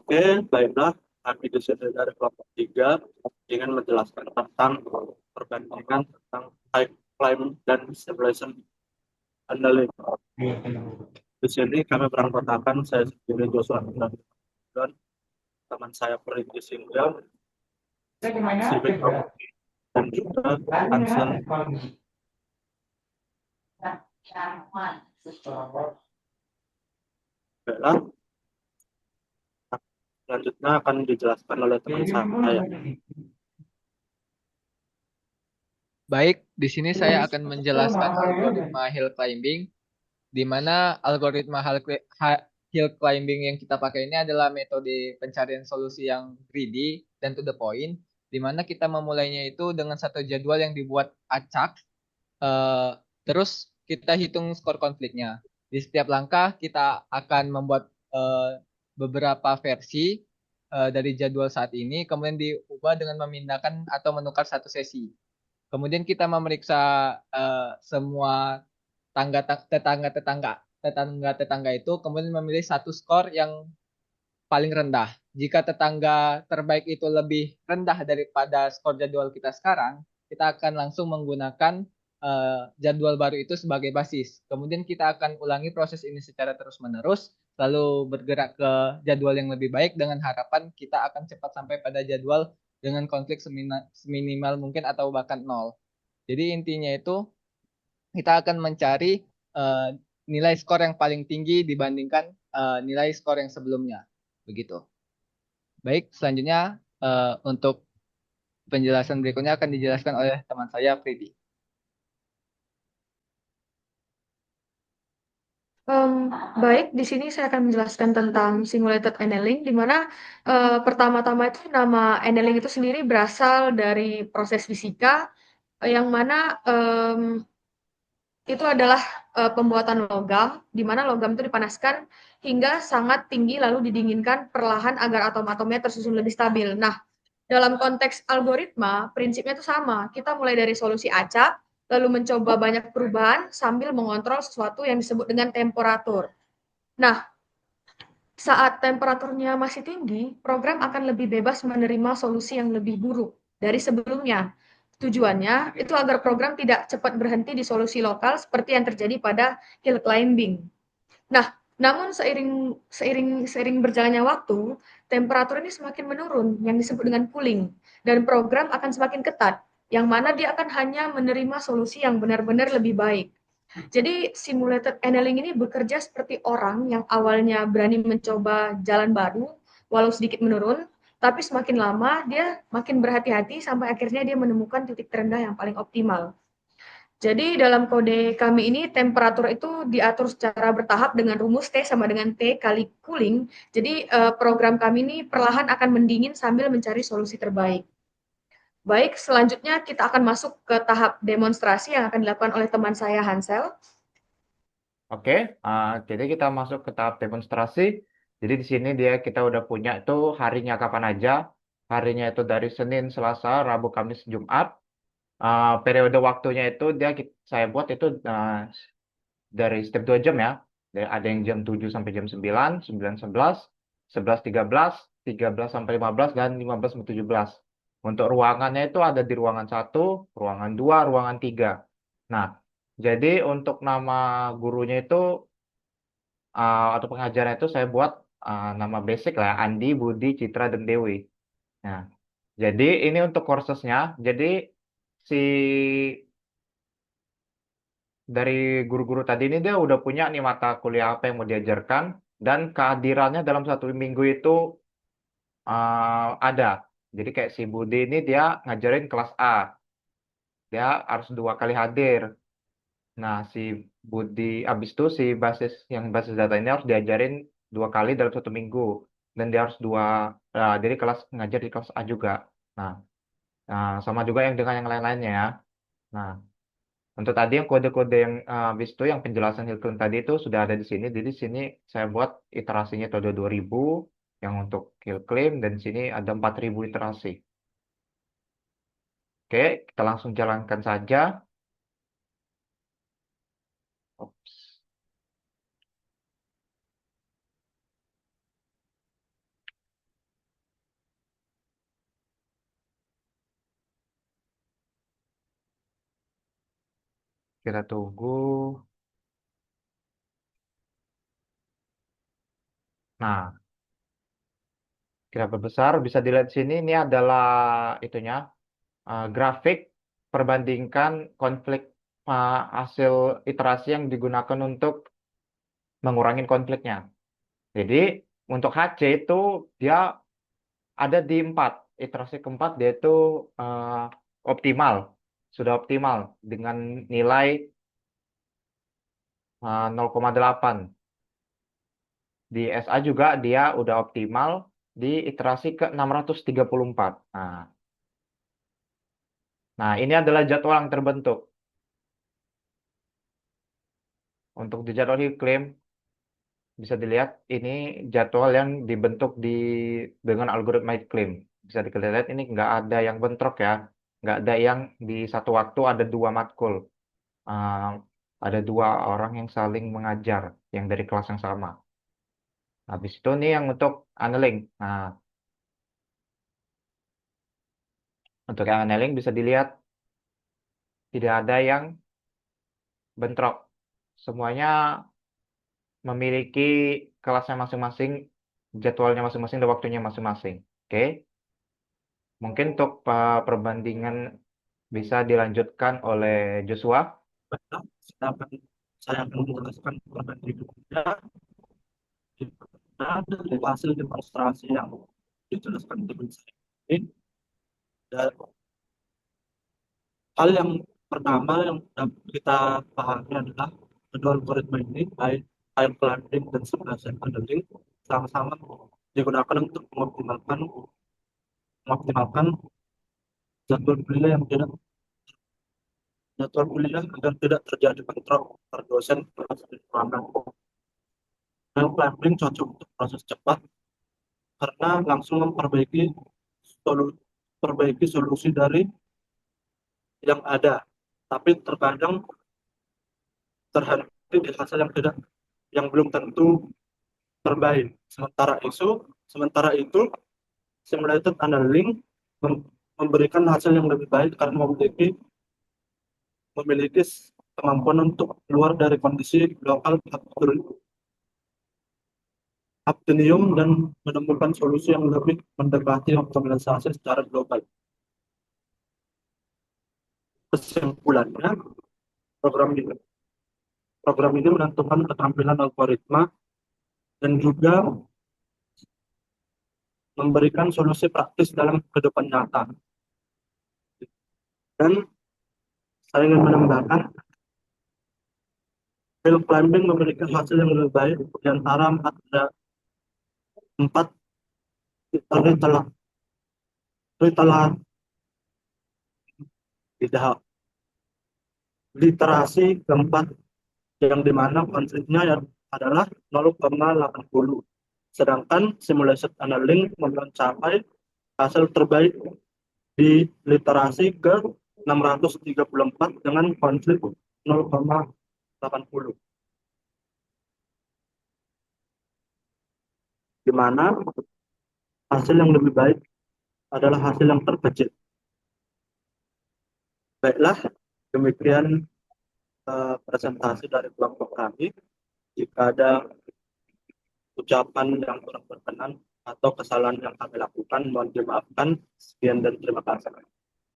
Oke, baiklah. Kami di sini dari kelompok 3 ingin menjelaskan tentang perbandingan tentang high climb dan stabilization handling. Di sini kami beranggotakan saya sendiri Joshua dan teman saya Perintis Indra, Sibik dan juga Hansen Bella. Selanjutnya akan dijelaskan oleh teman saya. Baik, di sini saya akan menjelaskan algoritma hill climbing, di mana algoritma hill climbing yang kita pakai ini adalah metode pencarian solusi yang greedy dan to the point, di mana kita memulainya itu dengan satu jadwal yang dibuat acak, eh, terus kita hitung skor konfliknya. Di setiap langkah kita akan membuat beberapa versi dari jadwal saat ini, kemudian diubah dengan memindahkan atau menukar satu sesi. Kemudian kita memeriksa semua tetangga-tetangga itu, kemudian memilih satu skor yang paling rendah. Jika tetangga terbaik itu lebih rendah daripada skor jadwal kita sekarang, kita akan langsung menggunakan jadwal baru itu sebagai basis. Kemudian kita akan ulangi proses ini secara terus-menerus, lalu bergerak ke jadwal yang lebih baik dengan harapan kita akan cepat sampai pada jadwal dengan konflik seminimal mungkin atau bahkan nol. Jadi intinya itu kita akan mencari eh, nilai skor yang paling tinggi dibandingkan nilai skor yang sebelumnya. Begitu. Baik, selanjutnya untuk penjelasan berikutnya akan dijelaskan oleh teman saya, Freddy. Em, Baik, di sini saya akan menjelaskan tentang simulated annealing, di mana pertama-tama itu nama annealing itu sendiri berasal dari proses fisika, yang mana itu adalah pembuatan logam, di mana logam itu dipanaskan hingga sangat tinggi lalu didinginkan perlahan agar atom-atomnya tersusun lebih stabil. Nah, dalam konteks algoritma, prinsipnya itu sama. Kita mulai dari solusi acak, lalu mencoba banyak perubahan sambil mengontrol sesuatu yang disebut dengan temperatur. Nah, saat temperaturnya masih tinggi, program akan lebih bebas menerima solusi yang lebih buruk dari sebelumnya. Tujuannya itu agar program tidak cepat berhenti di solusi lokal seperti yang terjadi pada hill climbing. Nah, namun seiring berjalannya waktu, temperatur ini semakin menurun yang disebut dengan cooling dan program akan semakin ketat yang mana dia akan hanya menerima solusi yang benar-benar lebih baik. Jadi simulated annealing ini bekerja seperti orang yang awalnya berani mencoba jalan baru, walau sedikit menurun, tapi semakin lama dia makin berhati-hati sampai akhirnya dia menemukan titik terendah yang paling optimal. Jadi dalam kode kami ini temperatur itu diatur secara bertahap dengan rumus T sama dengan T kali cooling. Jadi program kami ini perlahan akan mendingin sambil mencari solusi terbaik. Baik, selanjutnya kita akan masuk ke tahap demonstrasi yang akan dilakukan oleh teman saya Hansel. Oke, jadi kita masuk ke tahap demonstrasi. Jadi di sini kita udah punya itu harinya kapan aja. Harinya itu dari Senin, Selasa, Rabu, Kamis, Jumat. Periode waktunya itu saya buat itu dari setiap 2 jam ya. Ada yang jam 7 sampai jam 9, 9 11, 11 13, 13 sampai 15, dan 15 sampai 17. Untuk ruangannya itu ada di ruangan 1, ruangan 2, ruangan 3. Nah, jadi untuk nama gurunya itu atau pengajarnya itu saya buat nama basic lah, Andi, Budi, Citra, dan Dewi. Nah, jadi ini untuk kursesnya. Jadi si dari guru-guru tadi ini dia udah punya nih mata kuliah apa yang mau diajarkan, dan kehadirannya dalam 1 minggu itu ada. Jadi kayak si Budi ini dia ngajarin kelas A, dia harus 2 kali hadir. Nah, si Budi abis itu si basis data ini harus diajarin 2 kali dalam 1 minggu, dan dia harus jadi ngajar di kelas A juga. Nah, sama juga yang dengan yang lain-lainnya ya. Nah, untuk tadi yang kode-kode yang habis itu yang penjelasan Hilton tadi itu sudah ada di sini. Jadi di sini saya buat iterasinya itu ada 2000 yang untuk kill claim, dan di sini ada 4000 iterasi. Oke, kita langsung jalankan saja. Ops. Kita tunggu. Nah, kita perbesar. Bisa dilihat sini. Ini adalah itunya grafik perbandingkan konflik hasil iterasi yang digunakan untuk mengurangi konfliknya. Jadi untuk HC itu dia ada di 4. Iterasi keempat dia itu eh, optimal. Sudah optimal dengan nilai 0,8. Di SA juga dia udah optimal di iterasi ke 634. Nah, ini adalah jadwal yang terbentuk. Untuk di jadwal iklim, bisa dilihat ini jadwal yang dibentuk dengan algoritma iklim. Bisa dilihat ini nggak ada yang bentrok ya. Nggak ada yang di satu waktu ada 2 matkul. Uh, ada 2 orang yang saling mengajar yang dari kelas yang sama. Habis itu nih yang untuk annealing. Nah, untuk yang annealing bisa dilihat tidak ada yang bentrok. Semuanya memiliki kelasnya masing-masing, jadwalnya masing-masing, dan waktunya masing-masing. Oke, mungkin untuk perbandingan bisa dilanjutkan oleh Joshua. Baiklah, saya akan menjelaskan perbandingannya dari hasil demonstrasi yang dijelaskan teman saya ini. Dan hal yang pertama yang dapat kita pahami adalah kedua algoritma ini, baik time climbing dan simulation modeling, sama-sama digunakan untuk mengoptimalkan jadwal kuliah yang tidak jadwal kuliah agar tidak terjadi bentrok antar dosen dan ruangan. Time climbing cocok untuk proses cepat karena langsung perbaiki solusi dari yang ada, tapi terkadang terhenti di hasil yang belum tentu terbaik. Sementara itu simulated annealing memberikan hasil yang lebih baik karena memiliki kemampuan untuk keluar dari kondisi lokal optimum dan menemukan solusi yang lebih mendekati optimalisasi secara global. Kesimpulannya, program ini menentukan keterampilan algoritma dan juga memberikan solusi praktis dalam kehidupan nyata. Dan saya ingin menambahkan, hill climbing memberikan hasil yang lebih baik di antara empat literasi keempat, yang dimana konfliknya adalah 0,80. Sedangkan simulation annealing mencapai hasil terbaik di literasi ke 634 dengan konflik 0,80. Di mana hasil yang lebih baik adalah hasil yang terkecil. Baiklah, demikian presentasi dari kelompok kami. Jika ada ucapan yang kurang berkenan atau kesalahan yang kami lakukan, mohon dimaafkan. Sekian dan terima kasih.